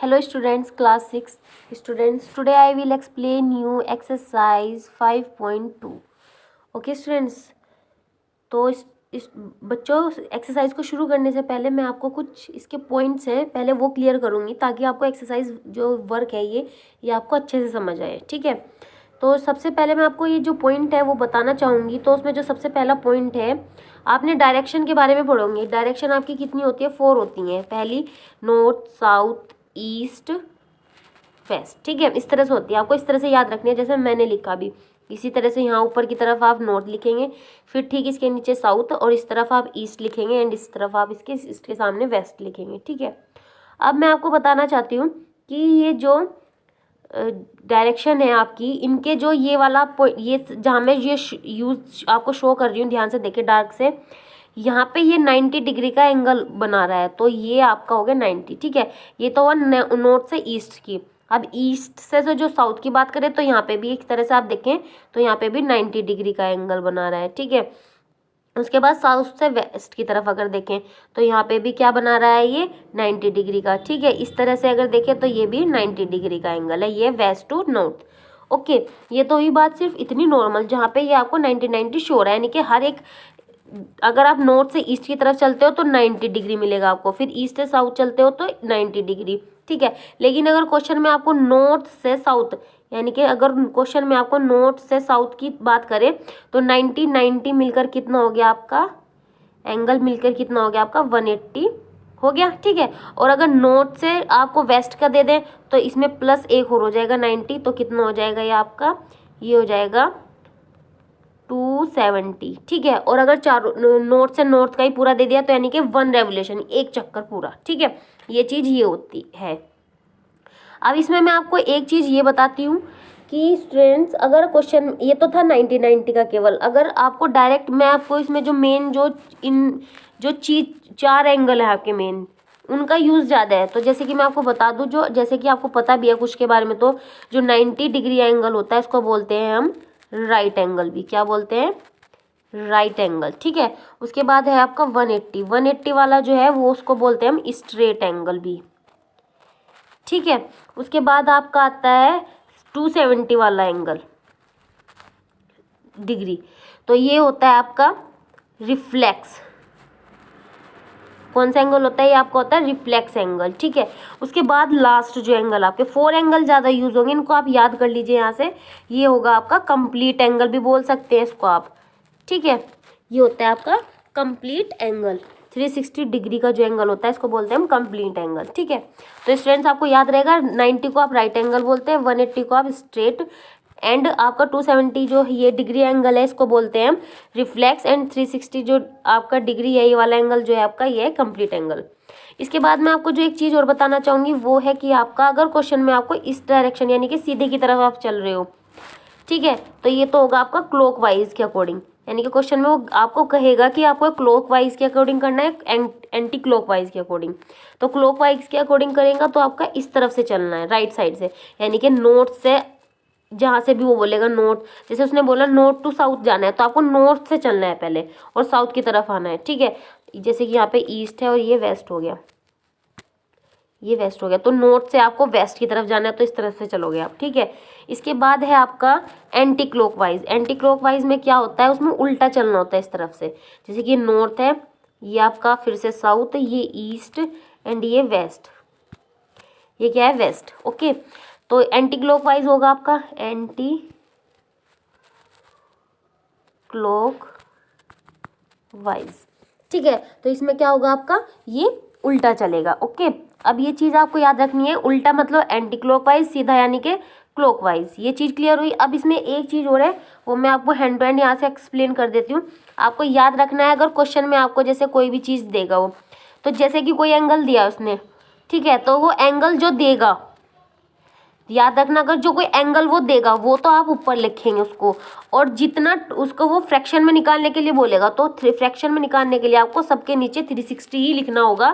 Hello students, class 6 students. Today I will explain you exercise 5.2. Okay students. तो इस बच्चों exercise को शुरू करने से पहले मैं आपको कुछ इसके पॉइंट्स हैं पहले वो क्लियर करूँगी ताकि आपको एक्सरसाइज जो वर्क है ये आपको अच्छे से समझ आए। ठीक है, तो सबसे पहले मैं आपको ये जो पॉइंट है वो बताना चाहूँगी। तो उसमें जो सबसे पहला पॉइंट है, आपने डायरेक्शन के बारे में पढ़ोगे। डायरेक्शन आपकी कितनी होती है? 4 होती हैं। पहली नॉर्थ, साउथ, ईस्ट, वेस्ट। ठीक है, इस तरह से होती है, आपको इस तरह से याद रखनी है जैसे मैंने लिखा भी। इसी तरह से यहाँ ऊपर की तरफ आप नॉर्थ लिखेंगे, फिर ठीक इसके नीचे साउथ, और इस तरफ आप ईस्ट लिखेंगे, एंड इस तरफ आप इसके सामने वेस्ट लिखेंगे। ठीक है, अब मैं आपको बताना चाहती हूँ कि ये जो डायरेक्शन है आपकी, इनके जो ये वाला ये जहाँ मैं ये यूज आपको शो कर रही हूँ, ध्यान से देखिए डार्क से, यहाँ पे ये 90 डिग्री का एंगल बना रहा है, तो ये आपका हो गया 90। ठीक है, ये तो हुआ नॉर्थ से ईस्ट की। अब ईस्ट से जो साउथ की बात करें तो यहाँ पे भी एक तरह से आप देखें तो यहाँ पे भी 90 डिग्री का एंगल बना रहा है। ठीक है, उसके बाद साउथ से वेस्ट की तरफ अगर देखें तो यहाँ पे भी क्या बना रहा है? ये 90 डिग्री का। ठीक है, इस तरह से अगर देखें तो ये भी 90 डिग्री का एंगल है, ये वेस्ट टू नॉर्थ। ओके, ये तो हुई बात सिर्फ इतनी नॉर्मल, जहाँ पे ये आपको 90 शो हो रहा है, यानी कि हर एक, अगर आप नॉर्थ से ईस्ट की तरफ चलते हो तो 90 डिग्री मिलेगा आपको, फिर ईस्ट से साउथ चलते हो तो 90 डिग्री। ठीक है, लेकिन अगर क्वेश्चन में आपको नॉर्थ से साउथ, यानी कि अगर क्वेश्चन में आपको नॉर्थ से साउथ की बात करें तो 90 मिलकर कितना हो गया आपका एंगल? मिलकर कितना हो गया आपका? 180 हो गया। ठीक है, और अगर नॉर्थ से आपको वेस्ट का दे दें तो इसमें प्लस एक और हो जाएगा 90, तो कितना हो जाएगा ये आपका? ये हो जाएगा 270। ठीक है, और अगर चारों नॉर्थ से नॉर्थ का ही पूरा दे दिया तो यानी कि 1 रेवोल्यूशन, एक चक्कर पूरा। ठीक है, ये चीज़ ये होती है। अब इसमें मैं आपको एक चीज़ ये बताती हूँ कि स्टूडेंट्स, अगर क्वेश्चन ये तो था 90 का केवल, अगर आपको डायरेक्ट मैं आपको इसमें जो मेन जो चीज 4 एंगल है आपके मेन, उनका यूज़ ज़्यादा है। तो जैसे कि मैं आपको बता दूँ, जो जैसे कि आपको पता भी है कुछ के बारे में, तो जो 90 डिग्री एंगल होता है इसको बोलते हैं हम राइट एंगल भी। क्या बोलते हैं? Right angle. ठीक है, उसके बाद है आपका 180 वाला जो है वो उसको बोलते हैं हम स्ट्रेट एंगल भी। ठीक है, उसके बाद आपका आता है 270 वाला एंगल डिग्री, तो ये होता है आपका रिफ्लेक्स। कौन सा एंगल होता है? ये आपका होता है रिफ्लेक्स एंगल। ठीक है, उसके बाद लास्ट जो एंगल, आपके 4 एंगल ज़्यादा यूज होंगे, इनको आप याद कर लीजिए यहाँ से। ये होगा आपका कंप्लीट एंगल भी बोल सकते हैं इसको आप। ठीक है, ये होता है आपका कंप्लीट एंगल। 360 डिग्री का जो एंगल होता है इसको बोलते हैं हम कंप्लीट एंगल। ठीक है, तो स्टूडेंट्स आपको याद रहेगा, 90 को आप राइट एंगल बोलते हैं, 180 को आप स्ट्रेट, एंड आपका 270 जो ये डिग्री एंगल है इसको बोलते हैं हम रिफ्लेक्स, एंड 360 जो आपका डिग्री है ये वाला एंगल जो है आपका, ये है कंप्लीट एंगल। इसके बाद मैं आपको जो एक चीज़ और बताना चाहूँगी वो है कि आपका अगर क्वेश्चन में आपको इस डायरेक्शन यानी कि सीधे की तरफ आप चल रहे हो, ठीक है, तो ये तो होगा आपका क्लॉक वाइज के अकॉर्डिंग, यानी कि क्वेश्चन में वो आपको कहेगा कि आपको क्लॉक वाइज के अकॉर्डिंग करना है, एंटी क्लॉक वाइज के अकॉर्डिंग। तो क्लॉक वाइज के अकॉर्डिंग करेगा तो आपका इस तरफ से चलना है, राइट साइड से, यानी कि नॉर्थ से, जहाँ से भी वो बोलेगा नॉर्थ, जैसे उसने बोला नॉर्थ टू साउथ जाना है तो आपको नॉर्थ से चलना है पहले और साउथ की तरफ आना है। ठीक है, जैसे कि यहाँ पे ईस्ट है और ये वेस्ट हो गया, ये वेस्ट हो गया, तो नॉर्थ से आपको वेस्ट की तरफ जाना है तो इस तरफ से चलोगे आप। ठीक है, इसके बाद है आपका एंटी क्लॉकवाइज। एंटी क्लॉकवाइज में क्या होता है? उसमें उल्टा चलना होता है इस तरफ से, जैसे कि नॉर्थ है, ये आपका फिर से साउथ, ये ईस्ट, एंड ये वेस्ट, ये क्या है? वेस्ट। ओके, तो एंटी क्लॉकवाइज होगा आपका एंटी क्लॉकवाइज। ठीक है, तो इसमें क्या होगा आपका? ये उल्टा चलेगा। ओके, अब ये चीज़ आपको याद रखनी है, उल्टा मतलब एंटी क्लॉकवाइज, सीधा यानी कि क्लॉकवाइज। ये चीज़ क्लियर हुई। अब इसमें एक चीज़ और है, वो मैं आपको हैंड टू हैंड यहाँ से एक्सप्लेन कर देती हूँ। आपको याद रखना है, अगर क्वेश्चन में आपको जैसे कोई भी चीज़ देगा वो, तो जैसे कि कोई एंगल दिया उसने, ठीक है, तो वो एंगल जो देगा, याद रखना, अगर जो कोई एंगल वो देगा वो तो आप ऊपर लिखेंगे उसको, और जितना उसको वो फ्रैक्शन में निकालने के लिए बोलेगा तो फ्रैक्शन में निकालने के लिए आपको सबके नीचे 360 ही लिखना होगा,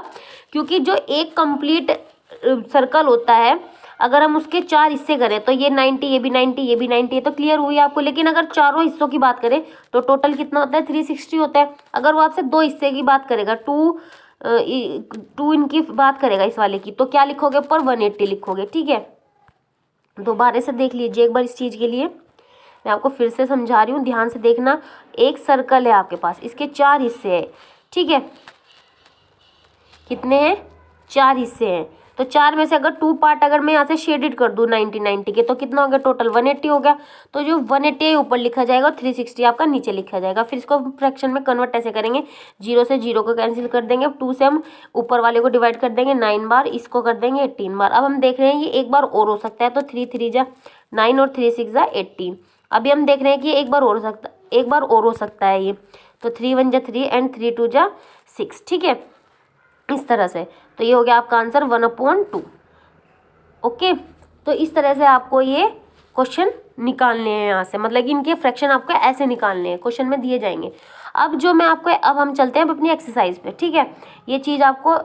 क्योंकि जो एक कंप्लीट सर्कल होता है, अगर हम उसके 4 हिस्से करें तो ये 90, ये भी 90, ये भी 90, ये तो क्लियर हुई आपको। लेकिन अगर चारों हिस्सों की बात करें तो टोटल कितना होता है? 360 होता है। अगर वो आपसे 2 हिस्से की बात करेगा, टू इनकी बात करेगा इस वाले की, तो क्या लिखोगे ऊपर 180 लिखोगे, ठीक है। दोबारा से देख लीजिए एक बार इस चीज़ के लिए, मैं आपको फिर से समझा रही हूँ, ध्यान से देखना। एक सर्कल है आपके पास, इसके 4 हिस्से हैं, ठीक है। कितने हैं? 4 हिस्से हैं। तो 4 में से अगर 2 पार्ट अगर मैं यहाँ से शेडेड कर दूँ 90 के, तो कितना हो गया टोटल? 180 हो गया। तो जो 180 ऊपर लिखा जाएगा और 360 आपका नीचे लिखा जाएगा। फिर इसको फ्रैक्शन में कन्वर्ट ऐसे करेंगे, 0 से 0 को कैंसिल कर देंगे, 2 से हम ऊपर वाले को डिवाइड कर देंगे 9 बार, इसको कर देंगे 18 बार। अब हम देख रहे हैं ये एक बार और हो सकता है, तो 3 3 जा 9 और 3 6 जा 18। अभी हम देख रहे हैं कि एक बार और हो सकता है ये, तो 3 1 जा 3 एंड 3 2 जा 6, ठीक है, इस तरह से। तो ये हो गया आपका आंसर 1/2। ओके, तो इस तरह से आपको ये क्वेश्चन निकालने हैं यहाँ से, मतलब कि इनके फ्रैक्शन आपको ऐसे निकालने हैं, क्वेश्चन में दिए जाएंगे। अब जो मैं आपको, अब हम चलते हैं अपनी एक्सरसाइज पे, ठीक है। ये चीज़ आपको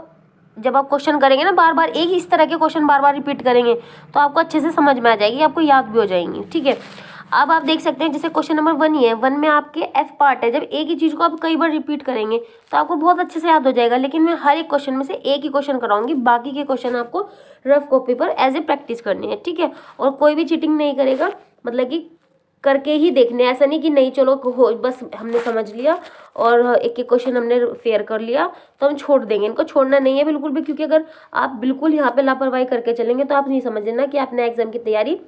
जब आप क्वेश्चन करेंगे ना, बार बार एक ही इस तरह के क्वेश्चन बार बार रिपीट करेंगे, तो आपको अच्छे से समझ में आ जाएगी, आपको याद भी हो जाएंगी, ठीक है। अब आप देख सकते हैं जैसे क्वेश्चन नंबर 1 ही है, 1 में आपके एफ पार्ट है। जब एक ही चीज़ को आप कई बार रिपीट करेंगे तो आपको बहुत अच्छे से याद हो जाएगा। लेकिन मैं हर एक क्वेश्चन में से एक ही क्वेश्चन कराऊंगी, बाकी के क्वेश्चन आपको रफ कॉपी पर एज ए प्रैक्टिस करनी है, ठीक है। और कोई भी चीटिंग नहीं करेगा, मतलब कि करके ही देखने, ऐसा नहीं कि नहीं चलो हो बस हमने समझ लिया और एक एक क्वेश्चन हमने फेयर कर लिया तो हम छोड़ देंगे। इनको छोड़ना नहीं है बिल्कुल भी, क्योंकि अगर आप बिल्कुल यहाँ पे लापरवाही करके चलेंगे तो आप नहीं समझना कि आपने एग्जाम की तैयारी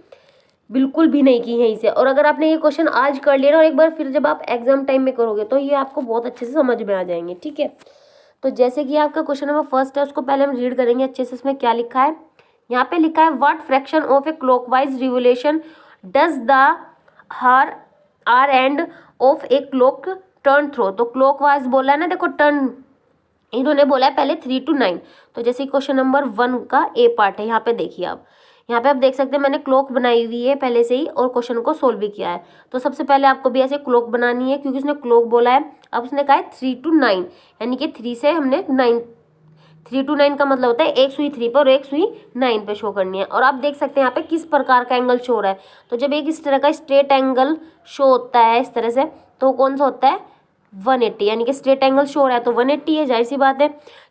बिल्कुल भी नहीं की है इसे। और अगर आपने ये क्वेश्चन आज कर लिया ना, और एक बार फिर जब आप एग्जाम टाइम में करोगे तो ये आपको बहुत अच्छे से समझ में आ जाएंगे, ठीक है। तो जैसे कि आपका क्वेश्चन नंबर फर्स्ट है, उसको पहले हम रीड करेंगे अच्छे से। इसमें क्या लिखा है? यहाँ पे लिखा है what fraction of a clockwise revolution does the hour hand of a clock turn through. तो क्लॉकवाइज बोला है ना, देखो टर्न इन्होंने बोला है पहले 3 to 9। तो जैसे क्वेश्चन नंबर 1 का ए पार्ट है, यहाँ पे देखिए आप, यहाँ पे आप देख सकते हैं मैंने क्लॉक बनाई हुई है पहले से ही और क्वेश्चन को सोल्व भी किया है। तो सबसे पहले आपको भी ऐसे क्लॉक बनानी है, क्योंकि उसने क्लॉक बोला है। अब उसने कहा है 3 to 9, यानी कि 3 से हमने 9, 3 to 9 का मतलब होता है एक सुई 3 पर और एक सुई 9 पे शो करनी है। और आप देख सकते हैं यहाँ पे किस प्रकार का एंगल शो हो रहा है। तो जब एक इस तरह का स्ट्रेट एंगल शो होता है इस तरह से, तो कौन सा होता है? 180, यानी कि स्ट्रेट एंगल शो हो रहा है तो 180 है, जाहिर सी बात है,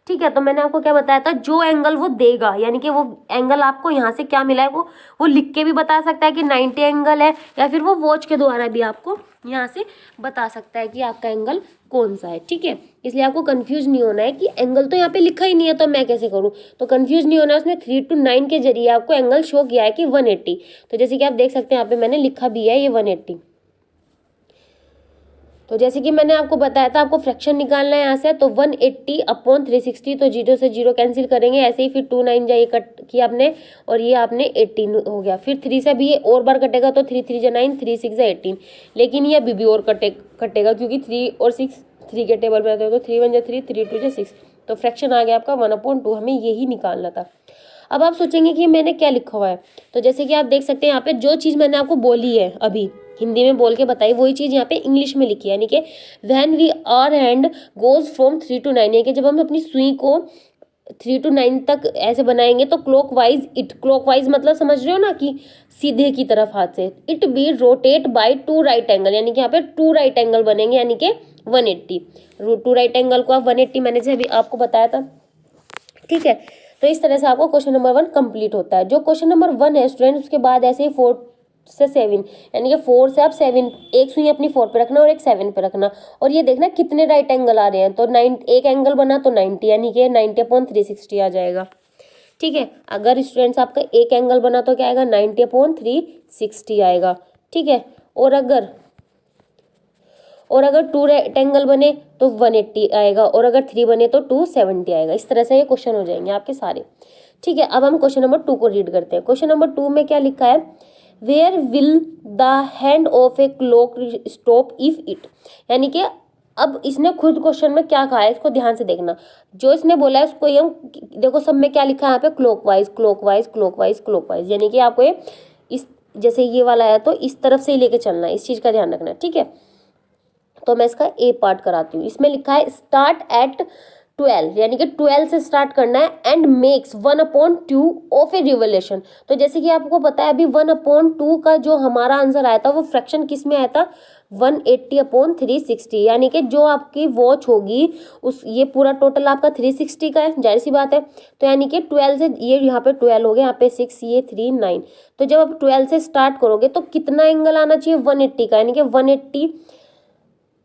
ठीक है। तो मैंने आपको क्या बताया था, जो एंगल वो देगा, यानी कि वो एंगल आपको यहाँ से क्या मिला है वो लिख के भी बता सकता है कि 90 एंगल है, या फिर वो वॉच के द्वारा भी आपको यहाँ से बता सकता है कि आपका एंगल कौन सा है, ठीक है। इसलिए आपको कंफ्यूज नहीं होना है कि एंगल तो यहाँ पे लिखा ही नहीं है तो मैं कैसे करूँ, तो कंफ्यूज नहीं होना है। उसने 3 to 9 के जरिए आपको एंगल शो किया है कि 180। तो जैसे कि आप देख सकते हैं यहाँ पे मैंने लिखा भी है ये 180। तो जैसे कि मैंने आपको बताया था आपको फ्रैक्शन निकालना है यहाँ से, तो 180/360, तो 0 से 0 कैंसिल करेंगे ऐसे ही। फिर 2 9 जाइए कट किया आपने, और ये आपने 18 हो गया। फिर 3 से भी ये और बार कटेगा, तो 3 3 जा 9, 3 6 जा 18। लेकिन ये अभी भी और कटेगा, क्योंकि 3 और 6 3 के टेबल में आते हो, तो 3 1 जा 3, 3 2 जा 6। तो फ्रैक्शन आ गया आपका 1/2, हमें यही निकालना था। अब आप सोचेंगे कि मैंने क्या लिखा हुआ है, तो जैसे कि आप देख सकते हैं यहाँ पे जो चीज़ मैंने आपको बोली है अभी हिंदी में बोल के बताई, वही चीज़ यहाँ पे इंग्लिश में लिखी है, यानी कि when we are hand goes from 3 to 9, यानी कि जब हम अपनी सुई को 3 to 9 तक ऐसे बनाएंगे तो क्लॉकवाइज मतलब समझ रहे हो ना कि सीधे की तरफ हाथ से। It be rotate bye 2 right angle, यानी कि यहाँ पे 2 राइट एंगल बनेंगे, यानी कि 180। 2 राइट एंगल को आप 180 मैंने से अभी आपको बताया था, ठीक है। तो इस तरह से आपको क्वेश्चन नंबर 1 कंप्लीट होता है। जो क्वेश्चन नंबर 1 है स्टूडेंट, उसके बाद ऐसे ही 4 से 7, यानी कि 4 से आप 7, एक सुई अपनी 4 पे रखना और एक 7 पे रखना, और ये देखना कितने राइट एंगल आ रहे हैं। तो 9 एक एंगल बना तो 90, यानी कि 90/360 आ जाएगा, ठीक है। अगर स्टूडेंट्स आपका एक एंगल बना तो क्या आएगा? 90/360 आएगा, ठीक है। और अगर 2 रेक्टेंगल बने तो 180 आएगा, और अगर 3 बने तो 270 आएगा। इस तरह से ये क्वेश्चन हो जाएंगे आपके सारे, ठीक है। अब हम क्वेश्चन नंबर 2 को रीड करते हैं। क्वेश्चन नंबर 2 में क्या लिखा है? Where will the hand of a clock stop if it, यानी कि अब इसने खुद क्वेश्चन में क्या कहा है इसको ध्यान से देखना। जो इसने बोला है उसको हम देखो, सब में क्या लिखा है यहाँ पे? क्लॉकवाइज क्लॉकवाइज क्लॉकवाइज क्लॉकवाइज, यानी कि आपको ये इस जैसे ये वाला है तो इस तरफ से ही लेके चलना है, इस चीज़ का ध्यान रखना है, ठीक है। तो मैं इसका ए पार्ट कराती हूँ। इसमें लिखा है स्टार्ट एट 12 यानी कि 12 से स्टार्ट करना है and makes 1/2 of a revolution. तो जैसे कि आपको पता है अभी 1/2 का जो हमारा आंसर आया था वो फ्रैक्शन किस में आया था 180/360, यानी कि जो आपकी वॉच होगी उस ये पूरा टोटल आपका 360 का है, जाहिर सी बात है। तो यानी कि 12 से ये यहाँ पे 12 हो गया, यहाँ पे 6, ये 3, 9। तो जब आप 12 से स्टार्ट करोगे तो कितना एंगल आना चाहिए 180 का, यानी कि 180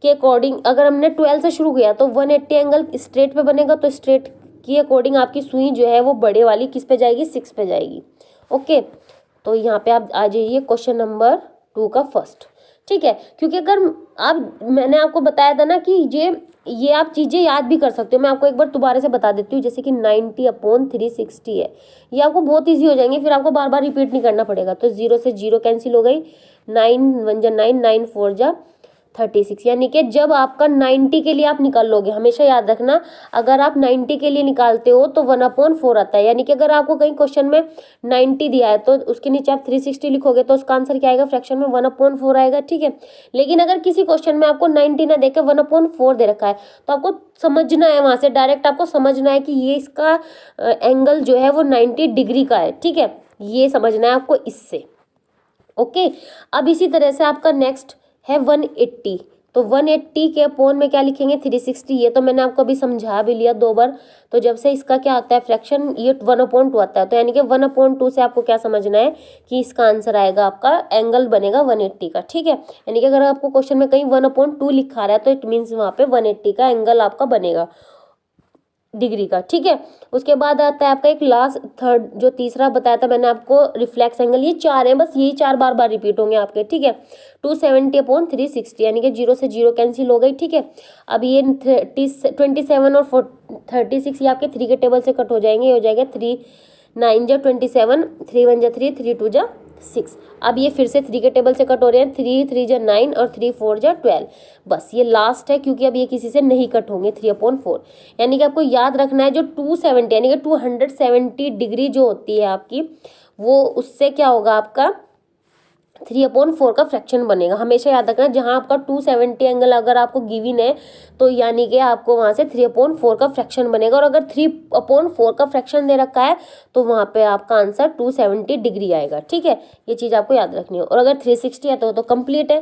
के अकॉर्डिंग अगर हमने 12 से शुरू किया तो 180 एंगल स्ट्रेट पे बनेगा। तो स्ट्रेट के अकॉर्डिंग आपकी सुई जो है वो बड़े वाली किस पे जाएगी 6 पे जाएगी। ओके, तो यहाँ पे आप आ जाइए क्वेश्चन नंबर 2 का फर्स्ट। ठीक है, क्योंकि अगर आप मैंने आपको बताया था ना कि ये आप चीज़ें याद भी कर सकते हो। मैं आपको एक बार दोबारा से बता देती हूँ, जैसे कि 90/360 है, ये आपको बहुत ईजी हो जाएंगे, फिर आपको बार बार रिपीट नहीं करना पड़ेगा। तो 0 से 0 कैंसिल हो गई, 9 1 जा 9, 9 4 जा 36, यानी कि जब आपका 90 के लिए आप निकाल लोगे, हमेशा याद रखना अगर आप 90 के लिए निकालते हो तो 1/4 आता है। यानी कि अगर आपको कहीं क्वेश्चन में 90 दिया है तो उसके नीचे आप 360 लिखोगे तो उसका आंसर क्या आएगा फ्रैक्शन में 1/4 आएगा। ठीक है, लेकिन अगर किसी क्वेश्चन में आपको 90 ना देकर 1/4 दे रखा है तो आपको समझना है, वहां से डायरेक्ट आपको समझना है कि ये इसका एंगल जो है वो 90 डिग्री का है। ठीक है, ये समझना है आपको इससे। ओके, अब इसी तरह से आपका नेक्स्ट है 180। तो 180 के अपोन में क्या लिखेंगे 360, ये तो मैंने आपको अभी समझा भी लिया 2 बार। तो जब से इसका क्या आता है फ्रैक्शन ये 1/2 आता है, तो यानी कि 1/2 से आपको क्या समझना है कि इसका आंसर आएगा आपका एंगल बनेगा 180 का। ठीक है, यानी कि अगर आपको क्वेश्चन में कहीं 1/2 लिखा रहा है तो इट मीन्स वहाँ पे 180 का एंगल आपका बनेगा डिग्री का। ठीक है, उसके बाद आता है आपका एक लास्ट थर्ड जो तीसरा बताया था मैंने आपको रिफ्लेक्स एंगल, ये 4 है, बस यही 4 बार बार रिपीट होंगे आपके। ठीक है, 270/360 यानी कि 0 से 0 कैंसिल हो गई। ठीक है, अब ये 27 और 36 ये आपके 3 के टेबल से कट हो जाएंगे, ये हो जाएगा 3 9 जा 27, 3 1 जा 3, 3 2 जा 6। अब ये फिर से 3 के टेबल से कट हो रहे हैं, 3 3 जा 9 और 3 4 जा 12। बस ये लास्ट है क्योंकि अब ये किसी से नहीं कट होंगे 3/4। यानी कि आपको याद रखना है जो 270 यानी कि 270 डिग्री जो होती है आपकी, वो उससे क्या होगा आपका 3/4 का फ्रैक्शन बनेगा। हमेशा याद रखना जहां आपका 270 एंगल अगर आपको गिवन है तो यानी कि आपको वहां से 3/4 का फ्रैक्शन बनेगा, और अगर 3/4 का फ्रैक्शन दे रखा है तो वहां पे आपका आंसर 270 डिग्री आएगा। ठीक है, ये चीज आपको याद रखनी है। और अगर 360 है तो कंप्लीट है,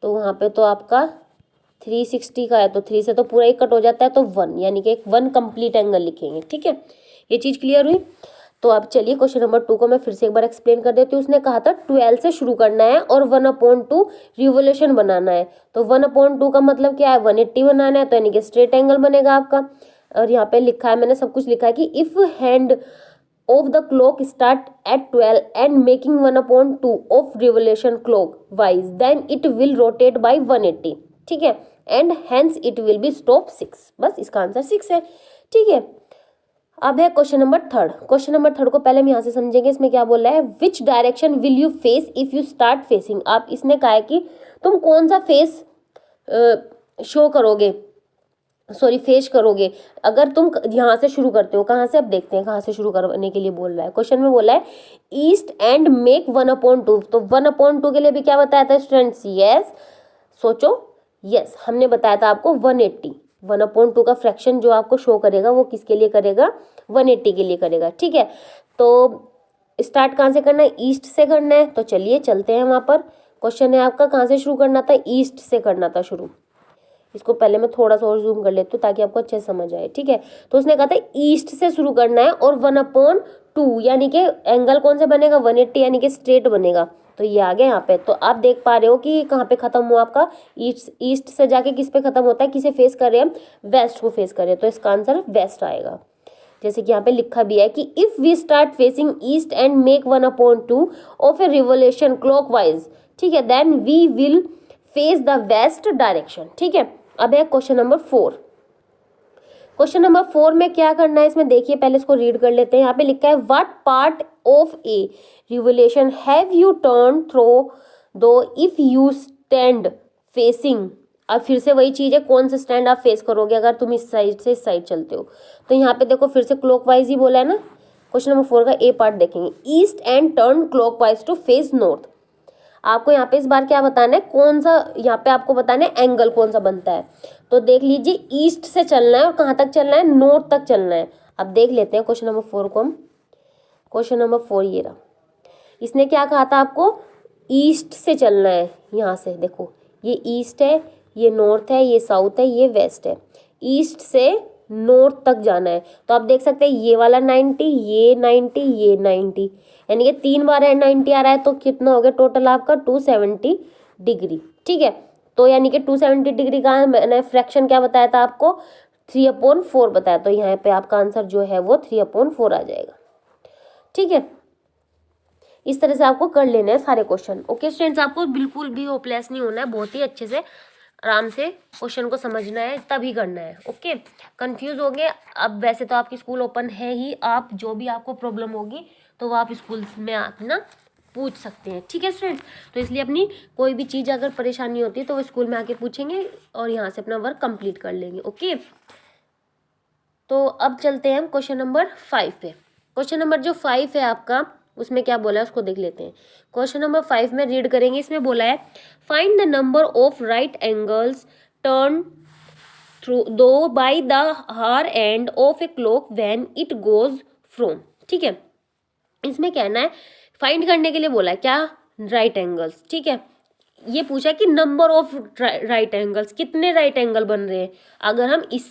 तो वहां पे तो आपका 360 का है तो 3 से तो पूरा ही कट हो जाता है, तो 1 यानी कि एक 1 कंप्लीट एंगल लिखेंगे। ठीक है, ये चीज क्लियर हुई। तो अब चलिए क्वेश्चन नंबर 2 को मैं फिर से एक बार एक्सप्लेन कर देती हूँ। उसने कहा था 12 से शुरू करना है और 1/2 रिवोल्यूशन बनाना है। तो 1/2 का मतलब क्या है 180 बनाना है, तो यानी कि स्ट्रेट एंगल बनेगा आपका। और यहाँ पे लिखा है, मैंने सब कुछ लिखा है कि if hand of the clock start at 12 and making 1/2 of revolution clockwise then it will rotate by 180। ठीक है, and hence it will be stop 6। बस इसका आंसर 6 है। ठीक है, अब है क्वेश्चन नंबर 3। क्वेश्चन नंबर 3 को पहले हम यहाँ से समझेंगे। इसमें क्या बोल रहा है, which direction will you face if you start facing. आप इसने कहा है कि तुम कौन सा फेस शो करोगे, सॉरी फेस करोगे अगर तुम यहाँ से शुरू करते हो। कहाँ से, अब देखते हैं कहाँ से शुरू करने के लिए बोल रहा है। क्वेश्चन में बोला है ईस्ट एंड मेक 1/2। तो 1/2 के लिए भी क्या बताया था स्टूडेंट्स, यस सोचो, यस हमने बताया था आपको 180। 1/2 का फ्रैक्शन जो आपको शो करेगा वो किसके लिए करेगा 180 के लिए करेगा। ठीक है, तो स्टार्ट कहाँ से करना है, ईस्ट से करना है। तो चलिए चलते हैं वहाँ पर। क्वेश्चन है आपका कहाँ से शुरू करना था, ईस्ट से करना था शुरू। इसको पहले मैं थोड़ा सा और जूम कर लेती हूँ ताकि आपको अच्छे से समझ आए। ठीक है, तो उसने कहा था ईस्ट से शुरू करना है और 1/2 यानी कि एंगल कौन सा बनेगा 180 यानी कि स्ट्रेट बनेगा। तो ये आ गया यहाँ पे। तो आप देख पा रहे हो कि कहाँ पे खत्म हुआ आपका ईस्ट से जाके किस पे खत्म होता है, किसे फेस कर रहे हैं हम, वेस्ट को फेस कर रहे हैं। तो इसका आंसर वेस्ट आएगा। जैसे कि यहाँ पे लिखा भी है कि if we start facing east and make 1/2 of a revolution clockwise, ठीक है, then we will face the west direction. ठीक है, अब है क्वेश्चन नंबर 4। क्वेश्चन नंबर 4 में क्या करना है, इसमें देखिए पहले इसको रीड कर लेते हैं। यहाँ पे लिखा है what part of a revolution have you turn through दो इफ यू स्टैंड फेसिंग। अब फिर से वही चीज है, कौन सा स्टैंड आप फेस करोगे अगर तुम इस साइड से इस साइड चलते हो। तो यहाँ पे देखो फिर से क्लॉकवाइज ही बोला है ना। क्वेश्चन नंबर 4 का ए पार्ट देखेंगे, east and turn clockwise to face north. आपको यहाँ पे इस बार क्या बताना है, कौन सा, यहाँ पे आपको बताना है एंगल कौन सा बनता है। तो देख लीजिए ईस्ट से चलना है और कहाँ तक चलना है, नॉर्थ तक चलना है। अब देख लेते हैं क्वेश्चन नंबर 4 को हम। क्वेश्चन नंबर 4 ये रहा। इसने क्या कहा था आपको, ईस्ट से चलना है। यहाँ से देखो ये ईस्ट है, ये नॉर्थ है, ये साउथ है, ये वेस्ट है। ईस्ट से नॉर्थ तक जाना है। तो आप देख सकते हैं ये वाला 90, ये 90, ये 90, यानी कि 3 बार 90 आ रहा है। तो कितना हो गया टोटल आपका 270 डिग्री। ठीक है, तो यानी कि 270 डिग्री का मैंने फ्रैक्शन क्या बताया था आपको, 3/4 बताया। तो यहाँ पे आपका आंसर जो है वो 3/4 आ जाएगा। ठीक है, इस तरह से आपको कर लेने हैं सारे क्वेश्चन। ओके स्टूडेंट्स, आपको बिल्कुल भी होपलेस नहीं होना है, बहुत ही अच्छे से आराम से क्वेश्चन को समझना है, तभी करना है। ओके, कंफ्यूज हो गए, अब वैसे तो आपकी स्कूल ओपन है ही, आप जो भी आपको प्रॉब्लम होगी तो वो आप स्कूल में अपना पूछ सकते हैं। ठीक है स्टूडेंट्स, तो इसलिए अपनी कोई भी चीज़ अगर परेशानी होती है तो वो स्कूल में आके पूछेंगे और यहाँ से अपना वर्क कंप्लीट कर लेंगे। ओके, तो अब चलते हैं हम क्वेश्चन नंबर 5 पे। क्वेश्चन नंबर जो 5 है आपका, उसमें क्या बोला है उसको देख लेते हैं। क्वेश्चन नंबर 5 में रीड करेंगे, इसमें बोला है find the number of right angles turn through दो by the hour end of a clock when it goes from. ठीक है, इसमें कहना है फाइंड करने के लिए बोला है क्या, राइट एंगल्स। ठीक है, ये पूछा कि नंबर ऑफ राइट एंगल्स, कितने राइट एंगल बन रहे हैं अगर हम इस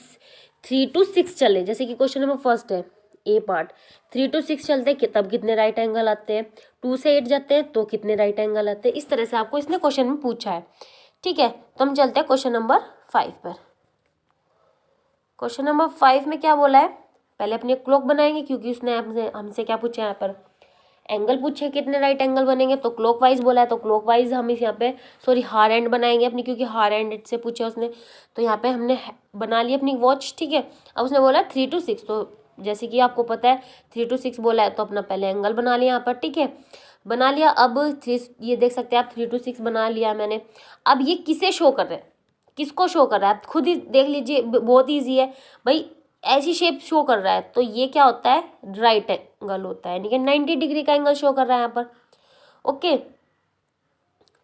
3 to 6 चले, जैसे कि क्वेश्चन नंबर फर्स्ट है ए पार्ट, 3 to 6 चलते हैं तब कितने राइट एंगल आते हैं, 2 से 8 जाते हैं तो कितने राइट एंगल आते हैं। इस तरह से आपको इसने क्वेश्चन में पूछा है। ठीक है, तो हम चलते हैं क्वेश्चन नंबर 5 पर। क्वेश्चन नंबर 5 में क्या बोला है, पहले अपने क्लॉक बनाएंगे क्योंकि उसने हमसे क्या पूछा है, यहाँ पर एंगल पूछे कितने राइट एंगल बनेंगे, तो क्लॉक वाइज बोला है, तो क्लॉक वाइज हम इस यहाँ पे सॉरी हार एंड बनाएंगे अपनी, क्योंकि हार एंड से पूछा उसने। तो यहाँ पे हमने बना ली अपनी वॉच। ठीक है, अब उसने बोला 3 to 6, तो जैसे कि आपको पता है 3 to 6 बोला है तो अपना पहले एंगल बना लिया यहाँ पर। ठीक है, बना लिया। अब 3 ये देख सकते हैं आप 3 to 6 बना लिया मैंने। अब ये किसे शो कर रहे हैं, किसको शो कर रहा है, आप खुद ही देख लीजिए, बहुत ईजी है भाई, ऐसी शेप शो कर रहा है तो ये क्या होता है, राइट एंगल होता है, यानी कि 90 डिग्री का एंगल शो कर रहा है यहाँ पर। ओके,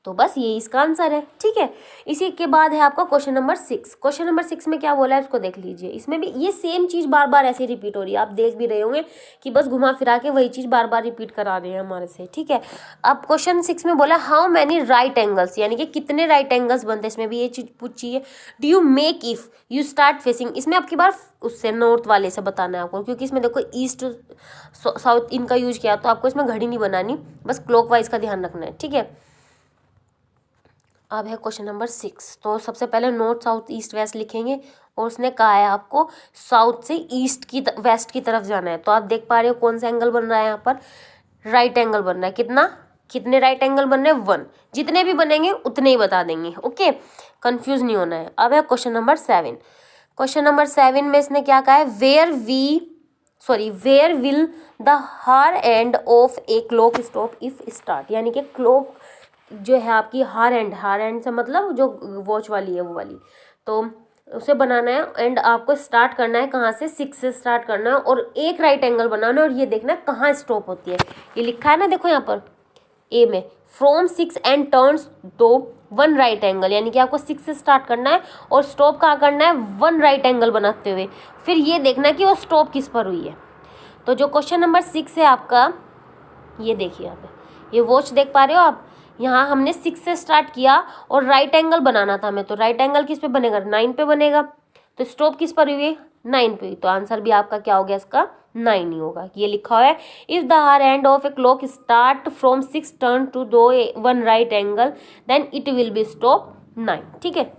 तो बस ये इसका आंसर है। ठीक है, इसी के बाद है आपका क्वेश्चन नंबर 6। क्वेश्चन नंबर 6 में क्या बोला है उसको देख लीजिए। इसमें भी ये सेम चीज़ बार बार ऐसे रिपीट हो रही है, आप देख भी रहे होंगे कि बस घुमा फिरा के वही चीज़ बार बार रिपीट करा रहे हैं हमारे से। ठीक है, अब क्वेश्चन 6 में बोला हाउ मैनी राइट एंगल्स, यानी कि कितने राइट एंगल्स बनते हैं, इसमें भी ये चीज़ पूछी है। Do you make if you start facing, इसमें आपकी बार उससे नॉर्थ वाले से बताना है आपको, क्योंकि इसमें देखो ईस्ट साउथ इनका यूज किया, तो आपको इसमें घड़ी नहीं बनानी, बस क्लॉकवाइज का ध्यान रखना है। ठीक है, अब है क्वेश्चन नंबर 6। तो सबसे पहले नॉर्थ साउथ ईस्ट वेस्ट लिखेंगे और उसने कहा है आपको साउथ से ईस्ट की वेस्ट की तरफ जाना है। तो आप देख पा रहे हो कौन सा एंगल बन रहा है यहाँ पर, राइट एंगल बन रहा है। कितने राइट एंगल बन रहे हैं, 1। जितने भी बनेंगे उतने ही बता देंगे। ओके, कंफ्यूज नहीं होना है। अब है क्वेश्चन नंबर 7। क्वेश्चन नंबर 7 में इसने क्या कहा है, where will the hour end of a clock stop if start, यानी कि क्लॉक जो है आपकी हार एंड से मतलब जो वॉच वाली है वो वाली, तो उसे बनाना है एंड आपको स्टार्ट करना है कहाँ से, 6 से स्टार्ट करना है और एक राइट एंगल बनाना है और ये देखना है कहाँ स्टॉप होती है। ये लिखा है ना देखो यहाँ पर ए में, फ्रॉम 6 एंड टर्न्स दो 1 राइट एंगल, यानी कि आपको 6 से स्टार्ट करना है और स्टॉप कहाँ करना है, 1 राइट एंगल बनाते हुए। फिर ये देखना है कि वो स्टॉप किस पर हुई है। तो जो क्वेश्चन नंबर 6 है आपका, ये देखिए यहाँ पे, ये वॉच देख पा रहे हो आप, यहाँ हमने 6 से स्टार्ट किया और राइट एंगल बनाना था हमें, तो राइट एंगल किस पे बनेगा, 9 पे बनेगा। तो स्टॉप किस पर हुई है, 9 पे, तो आंसर भी आपका क्या हो गया इसका, 9 ही होगा। ये लिखा हुआ है if the hour end of a clock start from 6 turn through 1 right angle then it will be stop 9। ठीक है,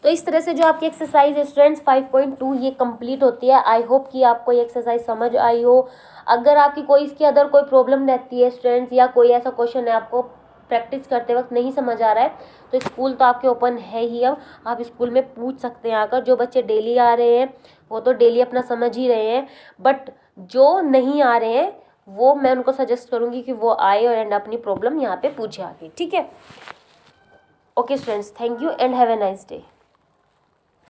तो इस तरह से जो आपकी एक्सरसाइज स्टूडेंट्स 5.2 ये कंप्लीट होती है। आई होप कि आपको ये एक्सरसाइज समझ आई हो। अगर आपकी कोई इसकी अदर कोई प्रॉब्लम रहती है स्टूडेंट्स, या कोई ऐसा क्वेश्चन है आपको प्रैक्टिस करते वक्त नहीं समझ आ रहा है, तो स्कूल तो आपके ओपन है ही, अब आप स्कूल में पूछ सकते हैं आकर। जो बच्चे डेली आ रहे हैं वो तो डेली अपना समझ ही रहे हैं, बट जो नहीं आ रहे हैं वो मैं उनको सजेस्ट करूँगी कि वो आए और एंड अपनी प्रॉब्लम यहाँ पे पूछे आके। ठीक है, okay students, thank you and have a nice day.